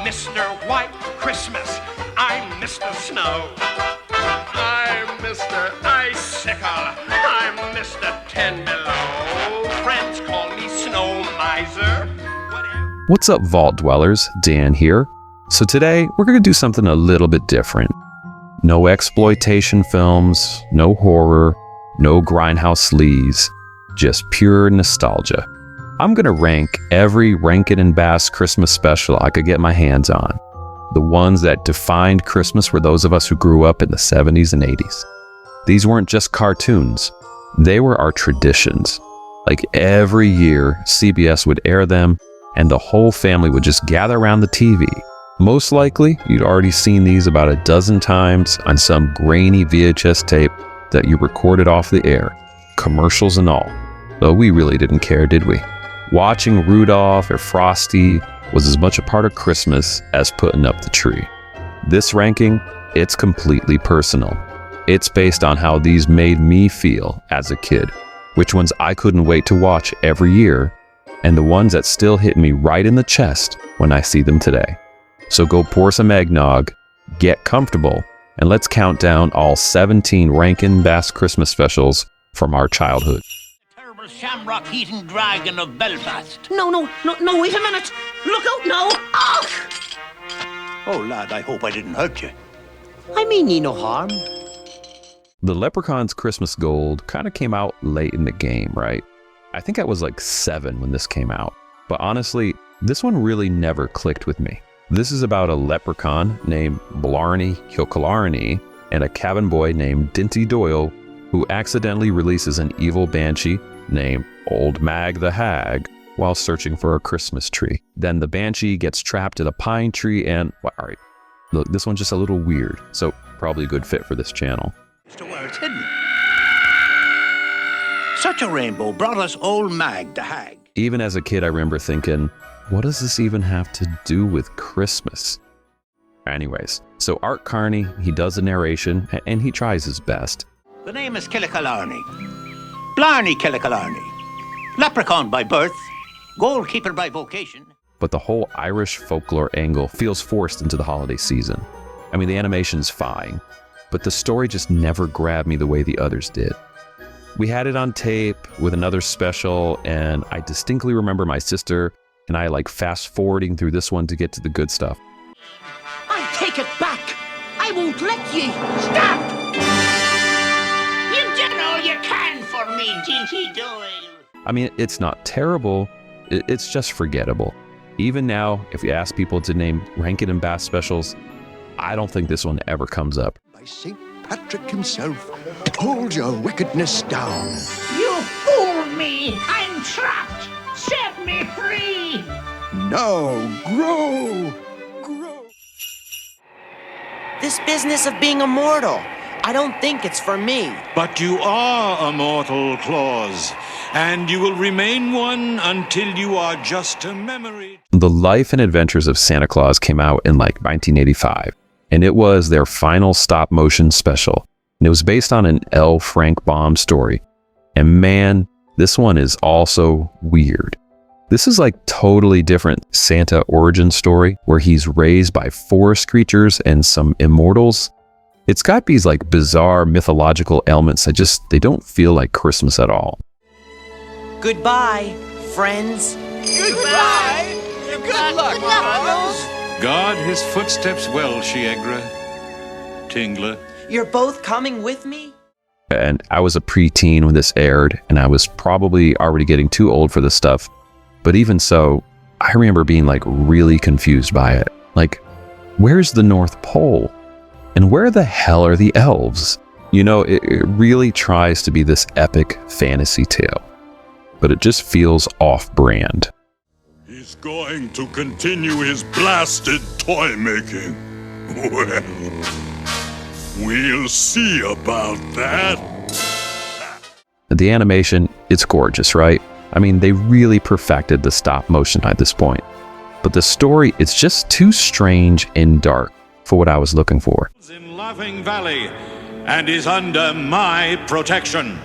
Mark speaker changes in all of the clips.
Speaker 1: Mr. White Christmas. I'm Mr. Snow. I'm Mr. Icicle. I'm Mr. Ten Below. Friends call me Snow Miser.
Speaker 2: What's up, Vault Dwellers? Dan here. So today, we're going to do something a little bit different. No exploitation films, no horror, no grindhouse sleaze, just pure nostalgia. I'm going to rank every Rankin and Bass Christmas special I could get my hands on. The ones that defined Christmas for those of us who grew up in the 70s and 80s. These weren't just cartoons. They were our traditions. Like every year, CBS would air them, and the whole family would just gather around the TV. Most likely, you'd already seen these about a dozen times on some grainy VHS tape that you recorded off the air, commercials and all. Though we really didn't care, did we? Watching Rudolph or Frosty was as much a part of Christmas as putting up the tree. This ranking, it's completely personal. It's based on how these made me feel as a kid, which ones I couldn't wait to watch every year, and the ones that still hit me right in the chest when I see them today. So go pour some eggnog, get comfortable, and let's count down all 17 Rankin Bass Christmas specials from our childhood.
Speaker 3: Terrible shamrock-eating dragon of Belfast.
Speaker 4: No, wait a minute. Look out now. Ah!
Speaker 3: Oh, lad, I hope I didn't hurt you.
Speaker 4: I mean ye no harm.
Speaker 2: The Leprechaun's Christmas Gold kind of came out late in the game, right? I think I was like 7 when this came out. But honestly, this one really never clicked with me. This is about a leprechaun named Blarney Killarney and a cabin boy named Dinty Doyle who accidentally releases an evil banshee named Old Mag the Hag while searching for a Christmas tree. Then the banshee gets trapped in a pine tree and, well, all right, look, this one's just a little weird, so probably a good fit for this channel.
Speaker 3: As to where it's hidden. Such a rainbow brought us Old Mag the Hag.
Speaker 2: Even as a kid, I remember thinking, what does this even have to do with Christmas? Anyways, so Art Carney, he does the narration and he tries his best.
Speaker 3: The name is Killarney. Blarney Killarney. Leprechaun by birth, goalkeeper by vocation.
Speaker 2: But the whole Irish folklore angle feels forced into the holiday season. I mean, the animation's fine, but the story just never grabbed me the way the others did. We had it on tape with another special, and I distinctly remember my sister and I like fast forwarding through this one to get to the good stuff.
Speaker 4: I take it back. I won't let ye. Stop!
Speaker 3: You've done all you can for me, Dinty Doyle.
Speaker 2: I mean, it's not terrible. It's just forgettable. Even now, if you ask people to name Rankin and Bass specials, I don't think this one ever comes up.
Speaker 5: By St. Patrick himself, hold your wickedness down.
Speaker 3: You fooled me. I'm trapped. Set me free!
Speaker 5: Now, grow!
Speaker 4: This business of being immortal, I don't think it's for me.
Speaker 6: But you are immortal, Claus, and you will remain one until you are just a memory.
Speaker 2: The Life and Adventures of Santa Claus came out in like 1985, and it was their final stop-motion special. And it was based on an L. Frank Baum story. And man, this one is also weird. This is like totally different Santa origin story where he's raised by forest creatures and some immortals. It's got these like bizarre mythological elements that they don't feel like Christmas at all.
Speaker 4: Goodbye, friends.
Speaker 3: Goodbye! Good luck, Claus!
Speaker 6: Guard his footsteps well, Shiegra. Tingler.
Speaker 4: You're both coming with me?
Speaker 2: And I was a preteen when this aired, and I was probably already getting too old for this stuff. But even so, I remember being like really confused by it. Like, where's the North Pole? And where the hell are the elves? You know, it really tries to be this epic fantasy tale, but it just feels off-brand.
Speaker 7: He's going to continue his blasted toy making. Well, we'll see about that.
Speaker 2: The animation, it's gorgeous, right? I mean, they really perfected the stop motion at this point. But the story, it's just too strange and dark for what I was looking for.
Speaker 6: In Laughing Valley, and is under my protection.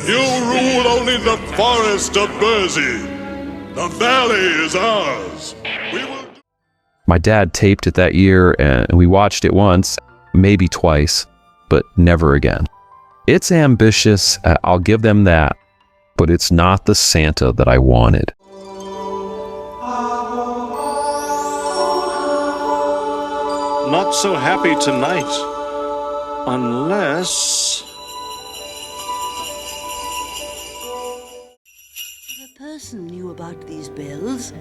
Speaker 7: You rule only the forest of Bursey. The valley is ours. We will...
Speaker 2: My dad taped it that year, and we watched it once, maybe twice, but never again. It's ambitious, I'll give them that, but it's not the Santa that I wanted.
Speaker 6: Not so happy tonight, unless...
Speaker 8: A person knew about these bells,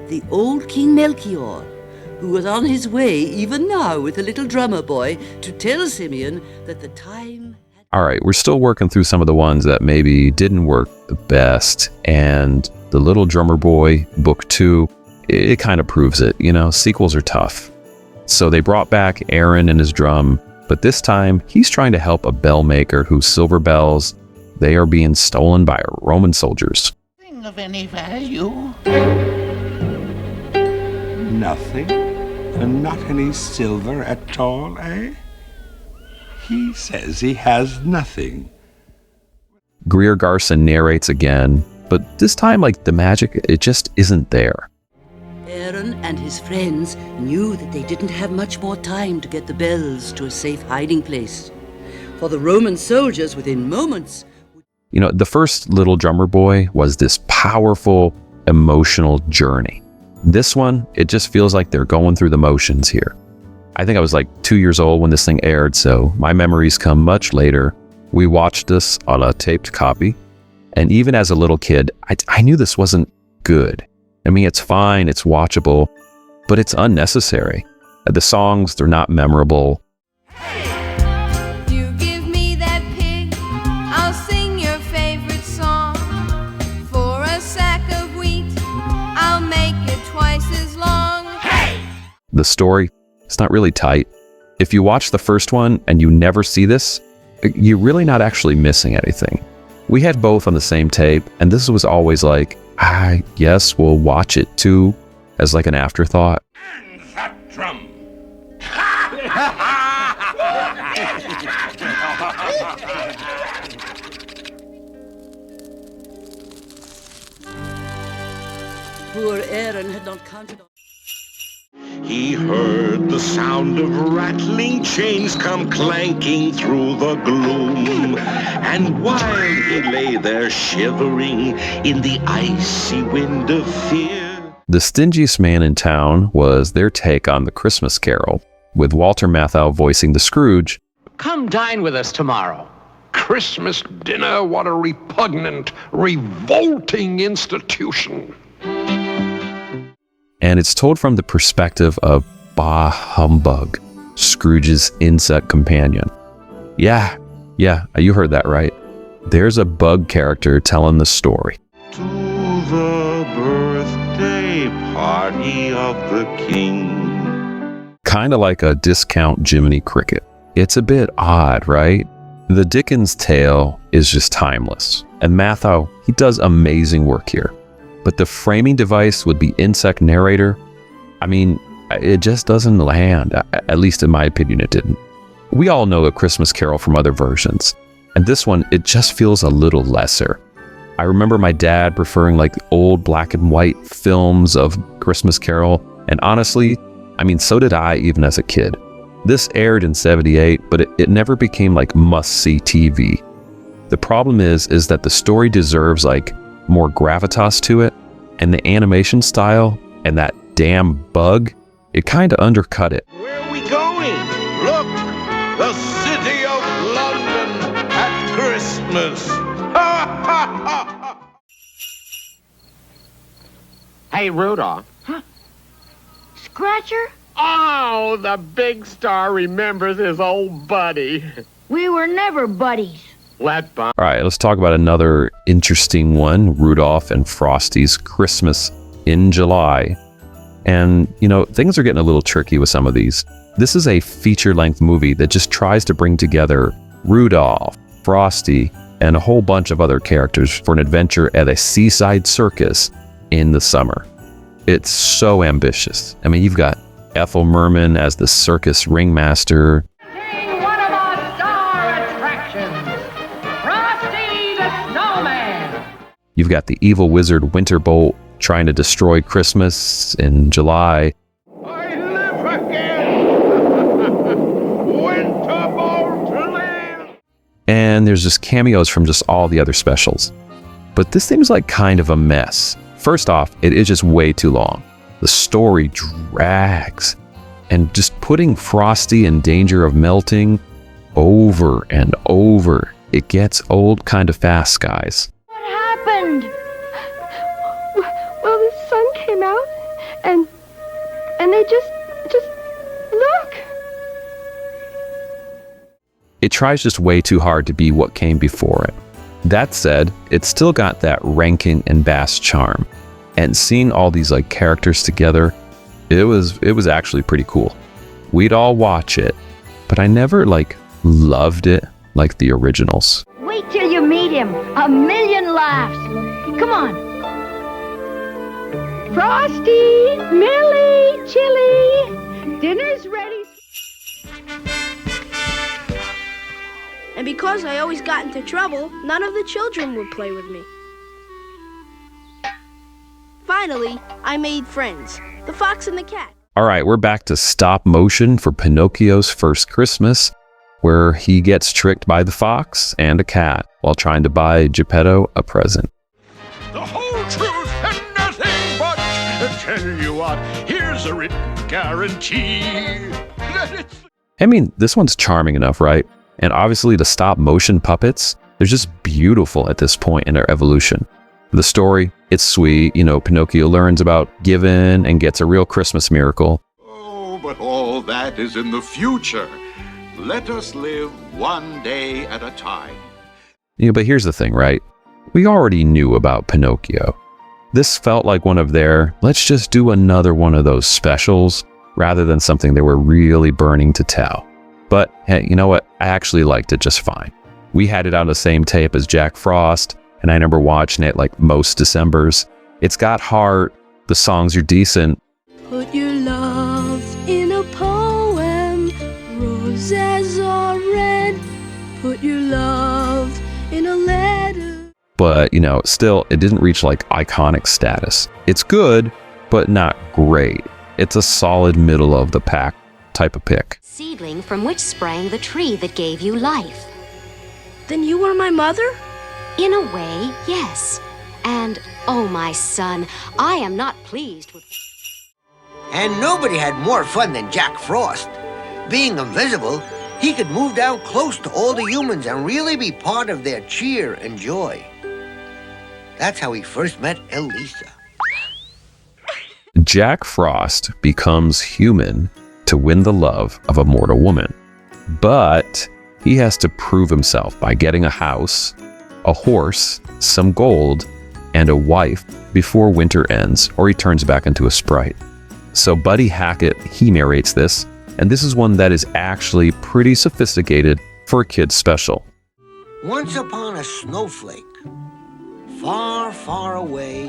Speaker 8: the old King Melchior, who was on his way even now with a little drummer boy to tell Simeon that the time had...
Speaker 2: All right, we're still working through some of the ones that maybe didn't work the best, and The Little Drummer Boy, Book 2, it kind of proves it. You know, sequels are tough. So they brought back Aaron and his drum, but this time he's trying to help a bell maker whose silver bells, they are being stolen by Roman soldiers.
Speaker 3: Nothing of any value.
Speaker 9: Nothing? And not any silver at all, eh? He says he has nothing.
Speaker 2: Greer Garson narrates again, but this time, like, the magic, it just isn't there.
Speaker 8: Aaron and his friends knew that they didn't have much more time to get the bells to a safe hiding place. For the Roman soldiers, within moments...
Speaker 2: You know, the first Little Drummer Boy was this powerful, emotional journey. This one, it just feels like they're going through the motions here. I think I was like 2 years old when this thing aired, so my memories come much later. We watched this on a taped copy, and even as a little kid, I knew this wasn't good. I mean, it's fine, it's watchable, but it's unnecessary. The songs, they're not memorable.
Speaker 10: You give me that pig, I'll sing your favorite song. For a sack of wheat, I'll make it twice as long. Hey!
Speaker 2: The story, it's not really tight. If you watch the first one and you never see this, you're really not actually missing anything. We had both on the same tape, and this was always like, I guess we'll watch it too, as like an afterthought.
Speaker 1: And that drum.
Speaker 8: Poor Aaron had not counted on...
Speaker 1: He heard the sound of rattling chains come clanking through the gloom. And while he lay there shivering in the icy wind of fear...
Speaker 2: The Stingiest Man in Town was their take on the Christmas Carol, with Walter Matthau voicing the Scrooge.
Speaker 3: Come dine with us tomorrow.
Speaker 1: Christmas dinner, what a repugnant, revolting institution.
Speaker 2: And it's told from the perspective of Bah Humbug, Scrooge's insect companion. Yeah, you heard that right. There's a bug character telling the story.
Speaker 6: To the birthday party of the king.
Speaker 2: Kind of like a discount Jiminy Cricket. It's a bit odd, right? The Dickens tale is just timeless. And Matthau, he does amazing work here. But the framing device would be insect narrator. I mean, it just doesn't land. At least in my opinion, it didn't. We all know A Christmas Carol from other versions. And this one, it just feels a little lesser. I remember my dad preferring like old black and white films of Christmas Carol. And honestly, I mean, so did I even as a kid. This aired in '78, but it never became like must-see TV. The problem is that the story deserves like more gravitas to it, and the animation style and that damn bug, it kind of undercut it.
Speaker 1: Where are we going? Look, the city of London at Christmas.
Speaker 3: Hey, Rudolph.
Speaker 11: Scratcher?
Speaker 1: Oh, the big star remembers his old buddy.
Speaker 11: We were never buddies.
Speaker 1: Let
Speaker 2: All right, let's talk about another interesting one, Rudolph and Frosty's Christmas in July. And, you know, things are getting a little tricky with some of these. This is a feature-length movie that just tries to bring together Rudolph, Frosty, and a whole bunch of other characters for an adventure at a seaside circus in the summer. It's so ambitious. I mean, you've got Ethel Merman as the circus ringmaster.
Speaker 11: One of our star attractions, Frosty the Snowman.
Speaker 2: You've got the evil wizard Winterbolt trying to destroy Christmas in July.
Speaker 1: I
Speaker 2: and there's just cameos from just all the other specials. But this seems like kind of a mess. First off, it is just way too long. The story drags, and just putting Frosty in danger of melting over and over, it gets old kind of fast, guys.
Speaker 10: What happened? Well, the sun came out, and they just look.
Speaker 2: It tries just way too hard to be what came before it. That said, it's still got that Rankin and Bass charm. And seeing all these like characters together, it was actually pretty cool. We'd all watch it, but I never like loved it like the originals.
Speaker 11: Wait till you meet him. A million laughs. Come on. Frosty, Millie, Chili, dinner's ready.
Speaker 12: And because I always got into trouble, none of the children would play with me. Finally, I made friends, the fox and the cat.
Speaker 2: All right, we're back to stop motion for Pinocchio's first Christmas, where he gets tricked by the fox and a cat while trying to buy Geppetto a present.
Speaker 7: The whole truth and nothing but. Tell you what, here's a written guarantee.
Speaker 2: I mean, this one's charming enough, right? And obviously the stop motion puppets, they're just beautiful at this point in their evolution. The story, it's sweet. You know, Pinocchio learns about giving and gets a real Christmas miracle.
Speaker 13: Oh, but all that is in the future. Let us live one day at a time.
Speaker 2: You know, but here's the thing, right? We already knew about Pinocchio. This felt like one of their, let's just do another one of those specials, rather than something they were really burning to tell. But hey, you know what? I actually liked it just fine. We had it on the same tape as Jack Frost, and I remember watching it like most Decembers. It's got heart, the songs are decent.
Speaker 10: Put your love in a poem, roses are red. Put your love in a letter.
Speaker 2: But, you know, still, it didn't reach like iconic status. It's good, but not great. It's a solid middle of the pack type of pick.
Speaker 14: Seedling from which sprang the tree that gave you life.
Speaker 12: Then you were my mother?
Speaker 14: In a way, yes. And, oh my son, I am not pleased with...
Speaker 15: And nobody had more fun than Jack Frost. Being invisible, he could move down close to all the humans and really be part of their cheer and joy. That's how he first met Elisa.
Speaker 2: Jack Frost becomes human to win the love of a mortal woman. But he has to prove himself by getting a house, a horse, some gold, and a wife before winter ends, or he turns back into a sprite. So Buddy Hackett, he narrates this, and this is one that is actually pretty sophisticated for a kid's special.
Speaker 15: Once upon a snowflake, far, far away,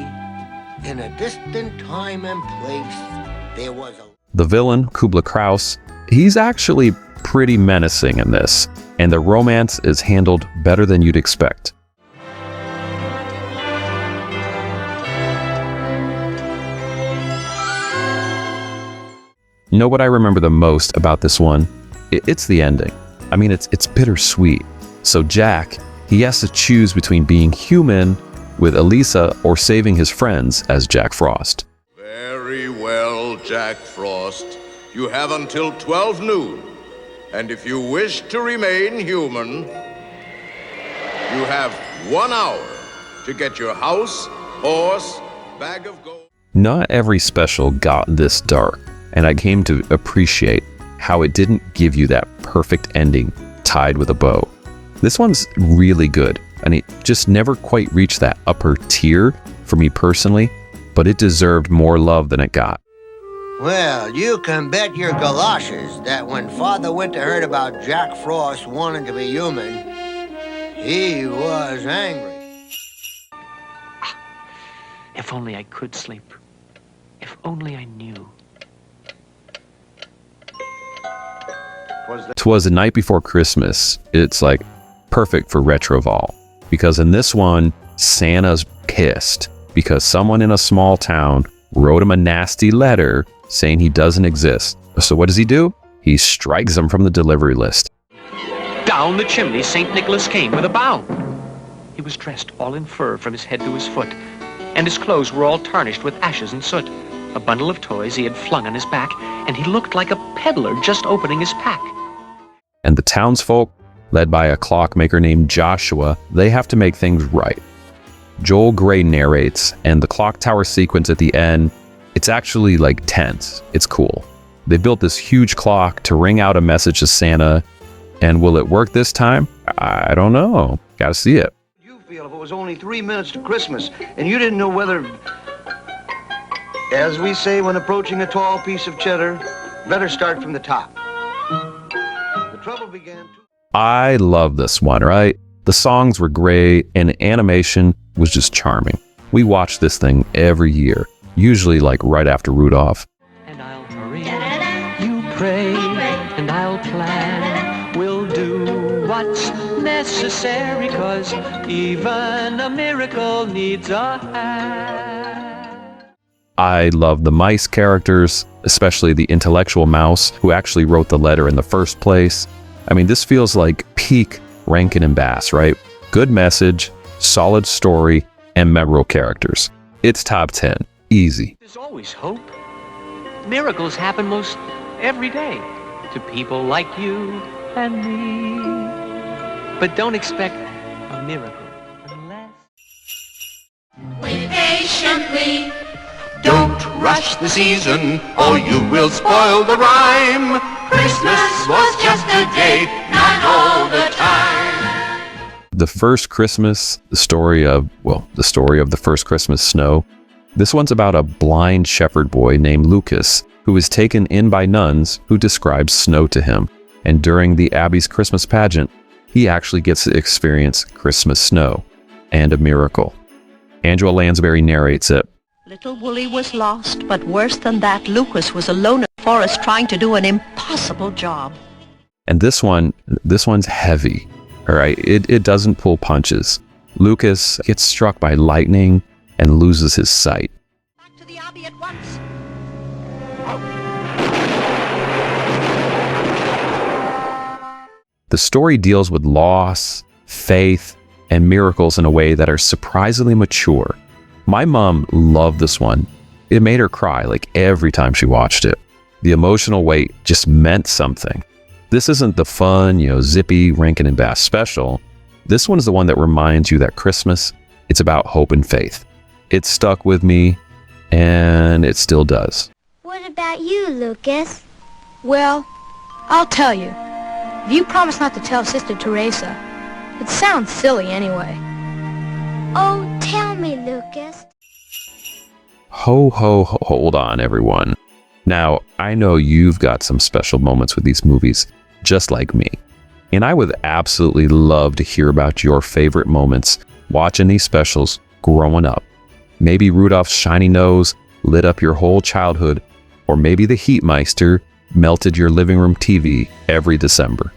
Speaker 15: in a distant time and place, there was a...
Speaker 2: The villain, Kubla Kraus, he's actually pretty menacing in this, and the romance is handled better than you'd expect. You know what I remember the most about this one? It's the ending. I mean, it's bittersweet. So Jack, he has to choose between being human with Elisa or saving his friends as Jack Frost.
Speaker 13: Very well, Jack Frost. You have until 12 noon. And if you wish to remain human, you have 1 hour to get your house, horse, bag of gold.
Speaker 2: Not every special got this dark, and I came to appreciate how it didn't give you that perfect ending tied with a bow. This one's really good, and it just never quite reached that upper tier for me personally, but it deserved more love than it got.
Speaker 15: Well, you can bet your galoshes that when Father Winter heard about Jack Frost wanting to be human, he was angry.
Speaker 16: If only I could sleep. If only I knew.
Speaker 2: Twas the Night Before Christmas. It's like perfect for Retrovol, because in this one, Santa's pissed because someone in a small town wrote him a nasty letter saying he doesn't exist. So what does he do? He strikes him from the delivery list.
Speaker 16: Down the chimney St. Nicholas came with a bound. He was dressed all in fur from his head to his foot, and his clothes were all tarnished with ashes and soot. A bundle of toys he had flung on his back, and he looked like a peddler just opening his pack.
Speaker 2: And the townsfolk, led by a clockmaker named Joshua, they have to make things right. Joel Grey narrates, and the clock tower sequence at the end, it's actually like tense. It's cool. They built this huge clock to ring out a message to Santa, and will it work this time? I don't know. Gotta see it.
Speaker 17: You feel if it was only 3 minutes to Christmas, and you didn't know whether, as we say when approaching a tall piece of cheddar, better start from the top. The trouble began to...
Speaker 2: I love this one, right? The songs were great, and animation was just charming. We watch this thing every year, usually like right after Rudolph.
Speaker 16: And I'll hurry, you pray, and I'll plan. We'll do what's necessary, 'cause even a miracle needs a hand.
Speaker 2: I love the mice characters, especially the intellectual mouse who actually wrote the letter in the first place. I mean, this feels like peak Rankin and Bass, right? Good message, solid story, and memorable characters. It's top 10. Easy.
Speaker 16: There's always hope. Miracles happen most every day to people like you and me. But don't expect a miracle unless...
Speaker 10: Wait patiently.
Speaker 1: Don't rush the season, or you will spoil the rhyme. Christmas was just a day, not all the time.
Speaker 2: The First Christmas, the story of the First Christmas Snow. This one's about a blind shepherd boy named Lucas who is taken in by nuns who describe snow to him. And during the Abbey's Christmas pageant, he actually gets to experience Christmas snow and a miracle. Angela Lansbury narrates it.
Speaker 18: Little Wooly was lost, but worse than that, Lucas was alone in the forest trying to do an impossible job.
Speaker 2: And this one's heavy, all right? It doesn't pull punches. Lucas gets struck by lightning and loses his sight.
Speaker 18: Back to the Abbey at once.
Speaker 2: The story deals with loss, faith, and miracles in a way that are surprisingly mature. My mom loved this one. It made her cry like every time she watched it. The emotional weight just meant something. This isn't the fun, zippy Rankin and Bass special. This one is the one that reminds you that Christmas, it's about hope and faith. It stuck with me, and it still does.
Speaker 11: What about you, Lucas?
Speaker 12: Well, I'll tell you. If you promise not to tell Sister Teresa, it sounds silly anyway.
Speaker 11: Oh, tell me, Lucas.
Speaker 2: Hold on, everyone. Now, I know you've got some special moments with these movies, just like me. And I would absolutely love to hear about your favorite moments watching these specials growing up. Maybe Rudolph's shiny nose lit up your whole childhood, or maybe the Heatmeister melted your living room TV every December.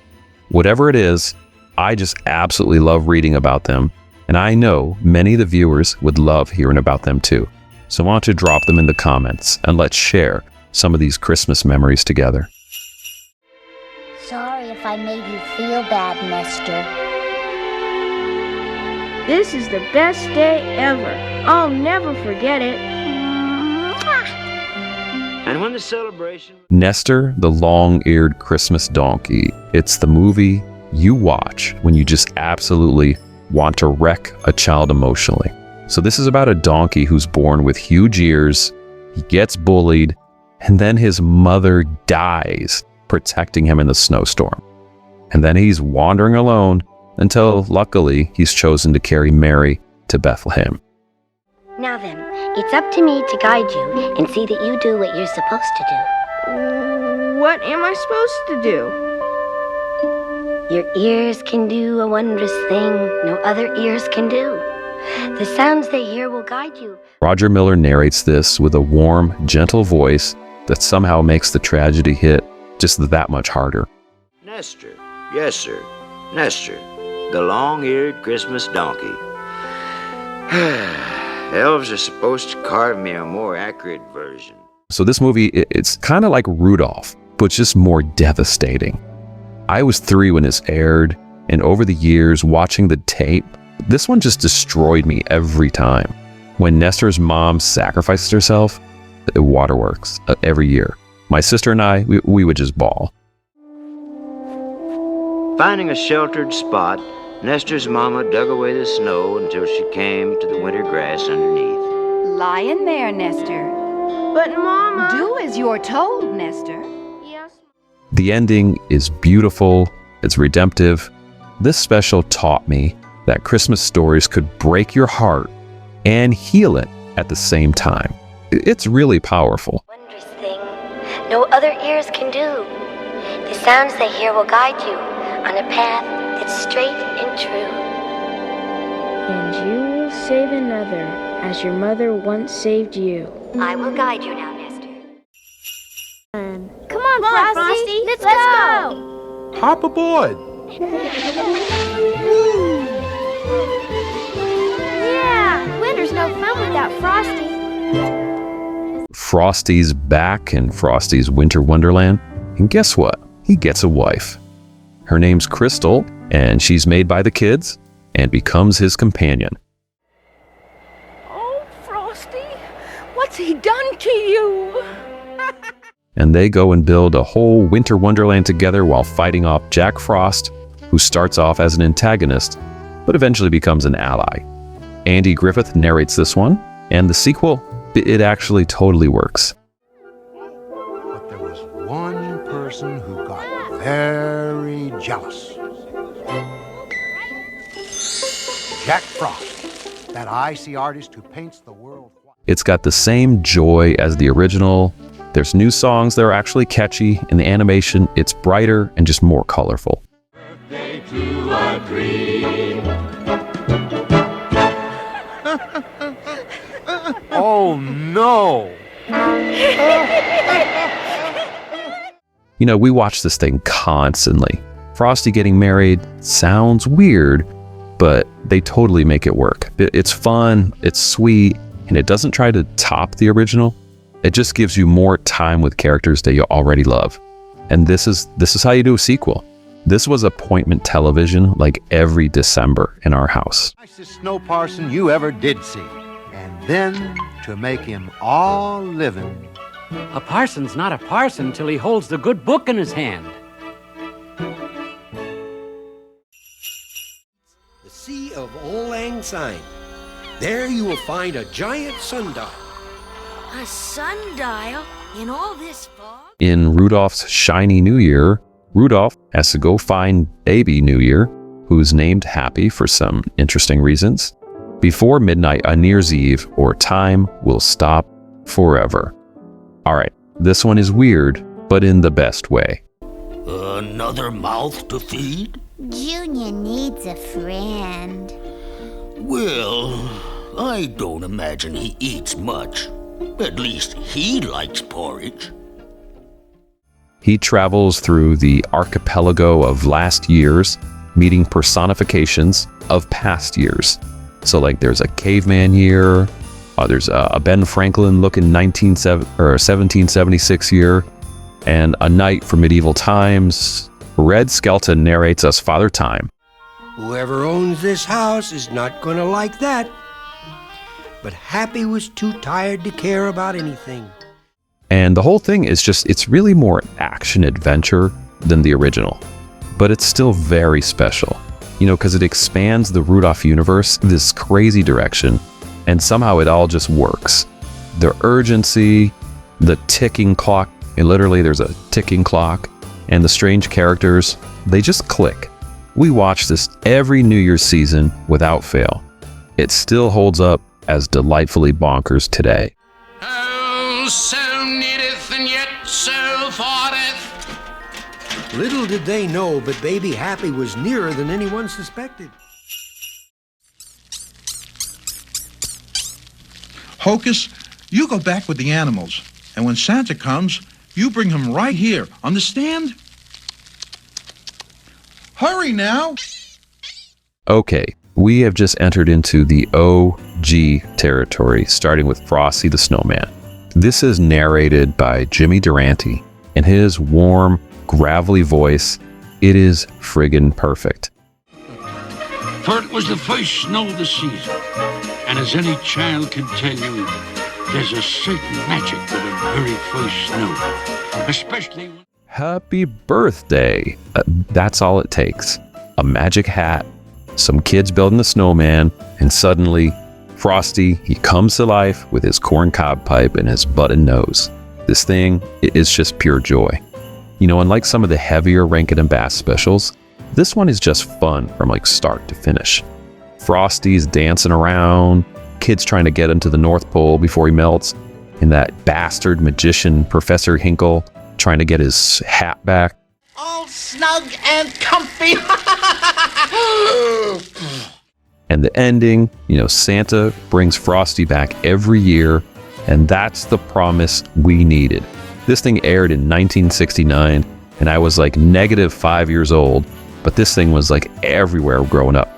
Speaker 2: Whatever it is, I just absolutely love reading about them. And I know many of the viewers would love hearing about them too. So why don't you drop them in the comments and let's share some of these Christmas memories together.
Speaker 11: Sorry if I made you feel bad, Nestor.
Speaker 12: This is the best day ever. I'll never forget it.
Speaker 17: And when the celebration...
Speaker 2: Nestor, the long-eared Christmas donkey. It's the movie you watch when you just absolutely want to wreck a child emotionally. So this is about a donkey who's born with huge ears, he gets bullied, and then his mother dies protecting him in the snowstorm. And then he's wandering alone until, luckily, he's chosen to carry Mary to Bethlehem.
Speaker 11: Now then, it's up to me to guide you and see that you do what you're supposed to do.
Speaker 12: What am I supposed to do?
Speaker 11: Your ears can do a wondrous thing no other ears can do. The sounds they hear will guide you.
Speaker 2: Roger Miller narrates this with a warm, gentle voice that somehow makes the tragedy hit just that much harder.
Speaker 17: Nestor, yes sir, Nestor, the long-eared Christmas donkey. Elves are supposed to carve me a more accurate version.
Speaker 2: So this movie, it's kind of like Rudolph, but just more devastating. I was 3 when this aired, and over the years watching the tape, this one just destroyed me every time. When Nestor's mom sacrifices herself, the waterworks every year. My sister and I, we would just bawl.
Speaker 19: Finding a sheltered spot, Nestor's mama dug away the snow until she came to the winter grass underneath.
Speaker 20: Lie in there, Nestor.
Speaker 10: But, Mama...
Speaker 20: Do as you're told, Nestor.
Speaker 10: Yes.
Speaker 2: The ending is beautiful, it's redemptive. This special taught me that Christmas stories could break your heart and heal it at the same time. It's really powerful.
Speaker 11: Wondrous thing no other ears can do. The sounds they hear will guide you on a path that's straight and true.
Speaker 21: And you will save another as your mother once saved you.
Speaker 11: I will guide you now, Nestor.
Speaker 10: Come on, Frosty. Let's go.
Speaker 9: Hop aboard.
Speaker 10: Yeah, winter's no fun without Frosty.
Speaker 2: Frosty's back in Frosty's Winter Wonderland, and guess what? He gets a wife. Her name's Crystal, and she's made by the kids and becomes his companion.
Speaker 12: Oh, Frosty, what's he done to you?
Speaker 2: And they go and build a whole Winter Wonderland together while fighting off Jack Frost, who starts off as an antagonist, but eventually becomes an ally. Andy Griffith narrates this one, and the sequel, it actually totally works.
Speaker 5: But there was one person who got very jealous. Jack Frost, that icy artist who paints the world white.
Speaker 2: It's got the same joy as the original. There's new songs that are actually catchy. In the animation, it's brighter and just more colorful.
Speaker 7: Birthday to a dream.
Speaker 5: Oh, no.
Speaker 2: You know, we watch this thing constantly. Frosty getting married sounds weird, but they totally make it work. It's fun, it's sweet, and it doesn't try to top the original. It just gives you more time with characters that you already love. And this is how you do a sequel. This was appointment television like every December in our house.
Speaker 5: Nicest snow parson you ever did see. And then to make him all living.
Speaker 22: A parson's not a parson till he holds the good book in his hand.
Speaker 23: The Sea of Auld Lang Syne. There you will find a giant sundial.
Speaker 10: A sundial in all this fog?
Speaker 2: In Rudolph's Shiny New Year, Rudolph has to go find baby New Year, who's named Happy for some interesting reasons. Before midnight on New Year's Eve, or time will stop forever. All right, this one is weird, but in the best way.
Speaker 3: Another mouth to feed?
Speaker 24: Junior needs a friend.
Speaker 3: Well, I don't imagine he eats much. At least he likes porridge.
Speaker 2: He travels through the archipelago of last years, meeting personifications of past years. So like there's a caveman year, there's a Ben Franklin looking 1776 year, and a knight from medieval times. Red Skelton narrates us Father Time.
Speaker 23: Whoever owns this house is not going to like that. But Happy was too tired to care about anything.
Speaker 2: And the whole thing is just, it's really more action-adventure than the original. But it's still very special, you know, because it expands the Rudolph universe this crazy direction, and somehow it all just works. The urgency, the ticking clock, and literally there's a ticking clock, and the strange characters, they just click. We watch this every New Year's season without fail. It still holds up as delightfully bonkers today.
Speaker 7: Oh, so needeth and yet so fareth.
Speaker 23: Little did they know, but baby Happy was nearer than anyone suspected.
Speaker 25: Hocus, you go back with the animals, and when Santa comes, you bring him right here. Understand? Hurry now!
Speaker 2: Okay, we have just entered into the OG territory, starting with Frosty the Snowman. This is narrated by Jimmy Durante. In his warm, gravelly voice, It is friggin' perfect.
Speaker 4: For it was the first snow of the season, and as any child can tell you, there's a certain magic to the very first snow, especially when...
Speaker 2: Happy birthday! That's all it takes. A magic hat, some kids building the snowman, and suddenly, Frosty, he comes to life with his corncob pipe and his button nose. This thing is just pure joy. You know, unlike some of the heavier Rankin and Bass specials, this one is just fun from like start to finish. Frosty's dancing around, kids trying to get him to the North Pole before he melts, and that bastard magician Professor Hinkle trying to get his hat back.
Speaker 6: All snug and comfy.
Speaker 2: And the ending, you know, Santa brings Frosty back every year, and that's the promise we needed. This thing aired in 1969, and I was like -5 years old, but this thing was like everywhere growing up.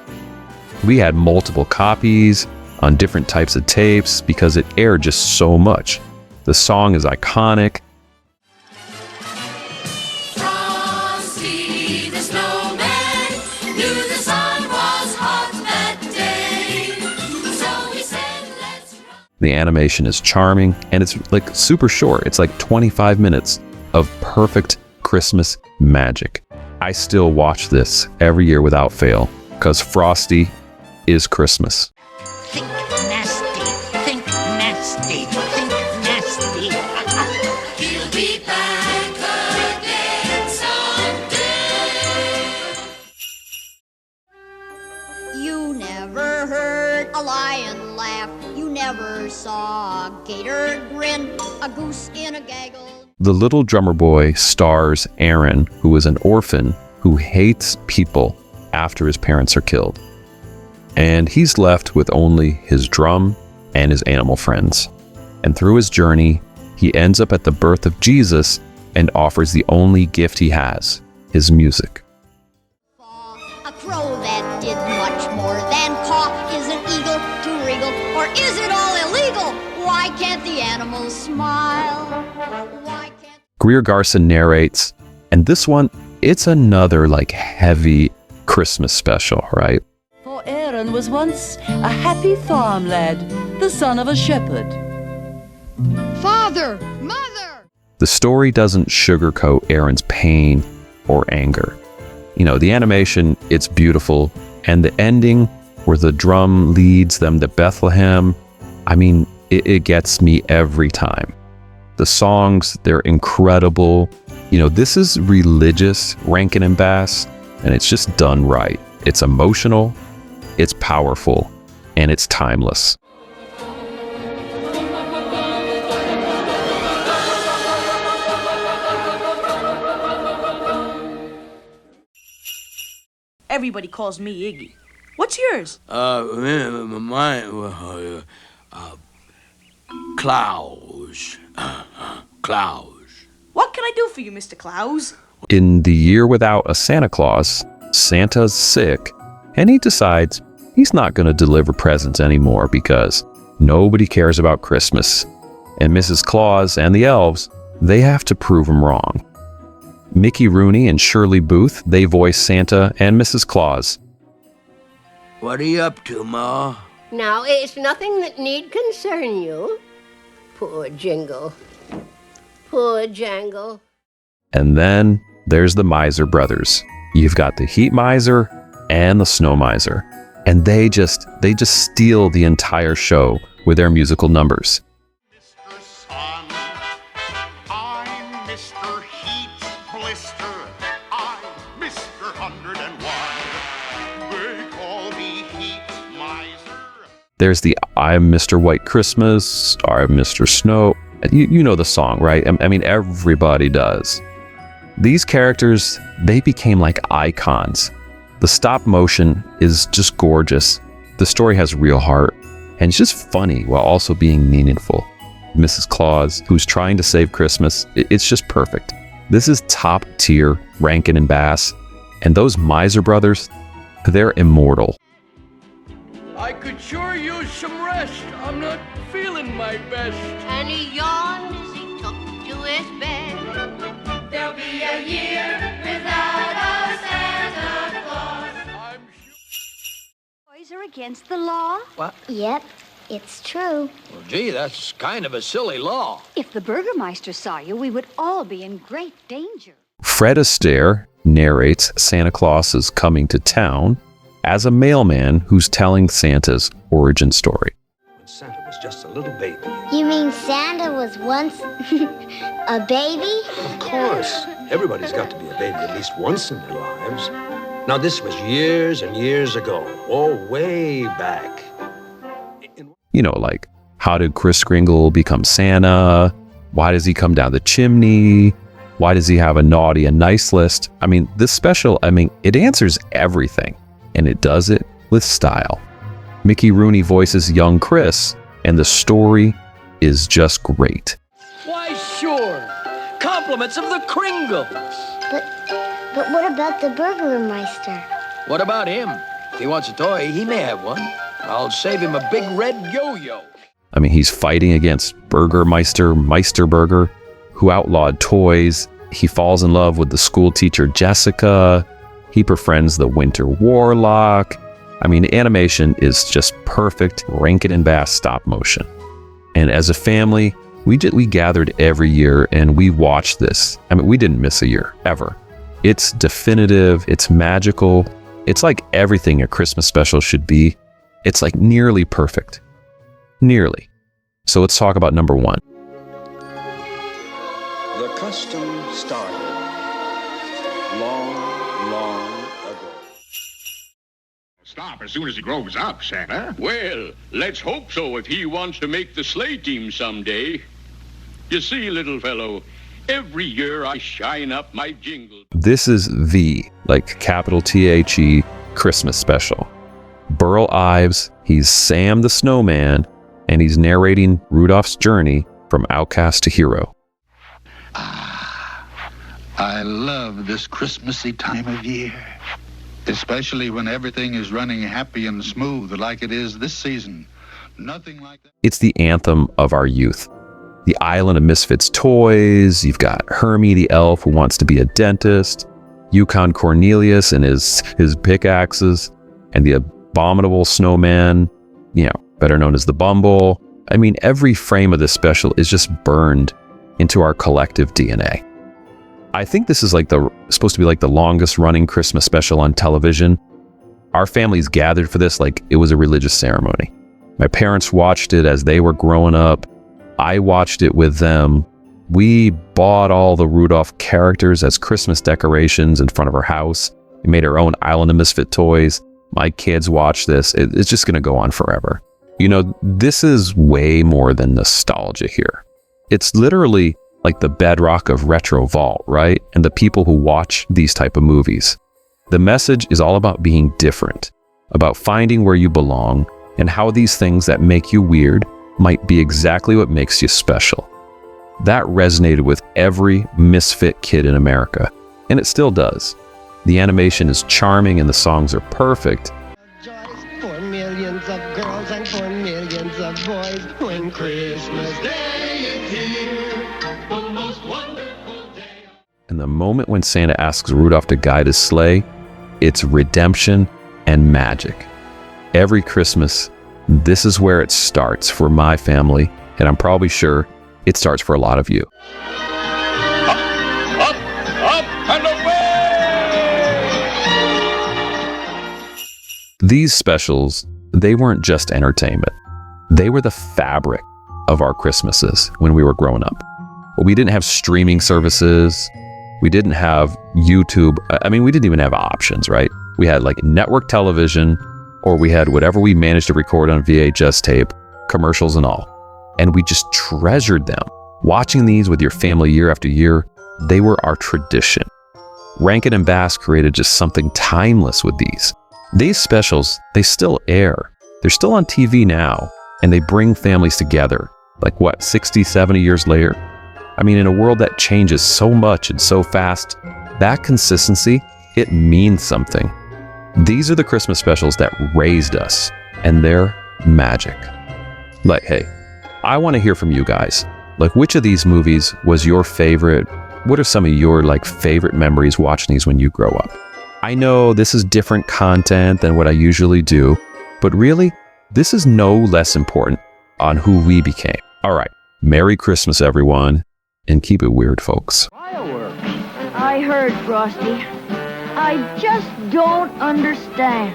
Speaker 2: We had multiple copies on different types of tapes because it aired just so much. The song is iconic.
Speaker 10: Frosty the Snowman knew the sun was hot that day, so he said, let's run.
Speaker 2: The animation is charming, and it's like super short. It's like 25 minutes of perfect Christmas magic. I still watch this every year without fail because Frosty is Christmas.
Speaker 6: Think nasty, think nasty, think nasty.
Speaker 10: He'll be back again someday.
Speaker 8: You never heard a lion laugh. You never saw a gator grin, a goose in a gaggle.
Speaker 2: The Little Drummer Boy stars Aaron, who is an orphan who hates people after his parents are killed. And he's left with only his drum and his animal friends. And through his journey, he ends up at the birth of Jesus and offers the only gift he has, his music.
Speaker 8: A crow that did much more than caw. Is an eagle to wriggle, or is it all illegal? Why can't the animals smile? Why can't...
Speaker 2: Greer Garson narrates, and this one, it's another like heavy Christmas special, right?
Speaker 13: For Aaron was once a happy farm lad, the son of a shepherd.
Speaker 8: Father! Mother!
Speaker 2: The story doesn't sugarcoat Aaron's pain or anger. You know, the animation, it's beautiful, and the ending where the drum leads them to Bethlehem, I mean, it gets me every time. The songs, they're incredible. You know, this is religious Rankin and Bass, and it's just done right. It's emotional, it's powerful, and it's timeless.
Speaker 14: Everybody calls me Iggy. What's yours?
Speaker 4: Mine, Claus. Claus.
Speaker 14: What can I do for you, Mr. Claus?
Speaker 2: In the year without a Santa Claus, Santa's sick, and he decides he's not going to deliver presents anymore because nobody cares about Christmas. And Mrs. Claus and the elves, they have to prove him wrong. Mickey Rooney and Shirley Booth, they voice Santa and Mrs. Claus.
Speaker 4: What are you up to, Ma?
Speaker 26: Now, it's nothing that need concern you. Poor Jingle. Poor Jangle.
Speaker 2: And then there's the Miser Brothers. You've got the Heat Miser and the Snow Miser. And they just steal the entire show with their musical numbers.
Speaker 7: Mr. Sun, I'm Mr. Heat Blister. I'm Mr. 101. They call me Heat Miser.
Speaker 2: There's the I'm Mr. White Christmas, I'm Mr. Snow. You know the song, right? I mean, everybody does. These characters, they became like icons. The stop motion is just gorgeous. The story has real heart, and it's just funny while also being meaningful. Mrs. Claus, who's trying to save Christmas, it's just perfect. This is top tier Rankin and Bass, and those Miser Brothers, they're immortal.
Speaker 6: I could sure use some rest. I'm not feeling my best.
Speaker 26: And he yawned as he took to his bed.
Speaker 10: There'll be a year without a
Speaker 20: against the law?
Speaker 1: What?
Speaker 24: Yep, it's true.
Speaker 1: Well, gee, that's kind of a silly law.
Speaker 20: If the Burgermeister saw you, we would all be in great danger.
Speaker 2: Fred Astaire narrates Santa Claus is coming to town as a mailman who's telling Santa's origin story.
Speaker 23: When Santa was just a little baby.
Speaker 24: You mean Santa was once a baby?
Speaker 23: Of course. Everybody's got to be a baby at least once in their lives. Now, this was years and years ago. Oh, way back.
Speaker 2: You know, like, how did Kris Kringle become Santa? Why does he come down the chimney? Why does he have a naughty and nice list? I mean, this special, it answers everything, and it does it with style. Mickey Rooney voices young Chris, and the story is just great.
Speaker 6: Why, sure. Compliments of the Kringles.
Speaker 24: But what about the Burgermeister?
Speaker 6: What about him? If he wants a toy, he may have one. I'll save him a big red yo-yo.
Speaker 2: He's fighting against Burgermeister Meisterburger, who outlawed toys. He falls in love with the school teacher Jessica. He befriends the Winter Warlock. The animation is just perfect Rankin and Bass stop motion. And as a family, we gathered every year and we watched this. We didn't miss a year, ever. It's definitive, it's magical. It's like everything a Christmas special should be. It's like nearly perfect. Nearly. So let's talk about number one.
Speaker 9: The custom started long ago.
Speaker 7: Stop as soon as he grows up, Santa.
Speaker 4: Well, let's hope so if he wants to make the sleigh team someday. You see, little fellow, every year I shine up my jingle.
Speaker 2: This is the, capital THE, Christmas special. Burl Ives, he's Sam the Snowman, and he's narrating Rudolph's journey from outcast to hero.
Speaker 15: I love this Christmassy time of year, especially when everything is running happy and smooth like it is this season. Nothing like that.
Speaker 2: It's the anthem of our youth. The Island of Misfits toys. You've got Hermie the elf who wants to be a dentist, Yukon Cornelius and his pickaxes, and the abominable snowman, better known as the Bumble. Every frame of this special is just burned into our collective DNA. I think this is supposed to be the longest running Christmas special on television. Our families gathered for this like it was a religious ceremony. My parents watched it as they were growing up. I watched it with them. We bought all the Rudolph characters as Christmas decorations in front of our house. We made our own Island of Misfit toys. My kids watch this. It's just going to go on forever. This is way more than nostalgia here. It's literally like the bedrock of retro vault, right? And the people who watch these type of movies. The message is all about being different, about finding where you belong, and how these things that make you weird might be exactly what makes you special. That resonated with every misfit kid in America, and it still does. The animation is charming and the songs are perfect.
Speaker 16: For millions of girls and for millions of boys, when Christmas Day is here, the most wonderful day.
Speaker 2: And the moment when Santa asks Rudolph to guide his sleigh, it's redemption and magic. Every Christmas, this is where it starts for my family, and I'm probably sure it starts for a lot of you.
Speaker 4: Up and away!
Speaker 2: These specials, they weren't just entertainment. They were the fabric of our Christmases when we were growing up. We didn't have streaming services. We didn't have YouTube. We didn't even have options, right? We had network television, or we had whatever we managed to record on VHS tape, commercials and all. And we just treasured them. Watching these with your family year after year, they were our tradition. Rankin and Bass created just something timeless with these. These specials, they still air. They're still on TV now, and they bring families together. 60, 70 years later? In a world that changes so much and so fast, that consistency, it means something. These are the Christmas specials that raised us, and they're magic. Hey, I want to hear from you guys. Which of these movies was your favorite? What are some of your favorite memories watching these when you grow up? I know this is different content than what I usually do, But really, this is no less important on who we became. All right, Merry Christmas, everyone, and keep it weird, folks.
Speaker 11: I heard, Frosty. I just don't understand.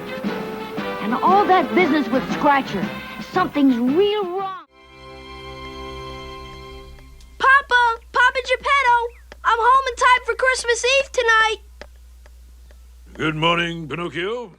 Speaker 11: And all that business with Scratcher, something's real wrong.
Speaker 14: Papa Geppetto, I'm home in time for Christmas Eve tonight.
Speaker 4: Good morning, Pinocchio.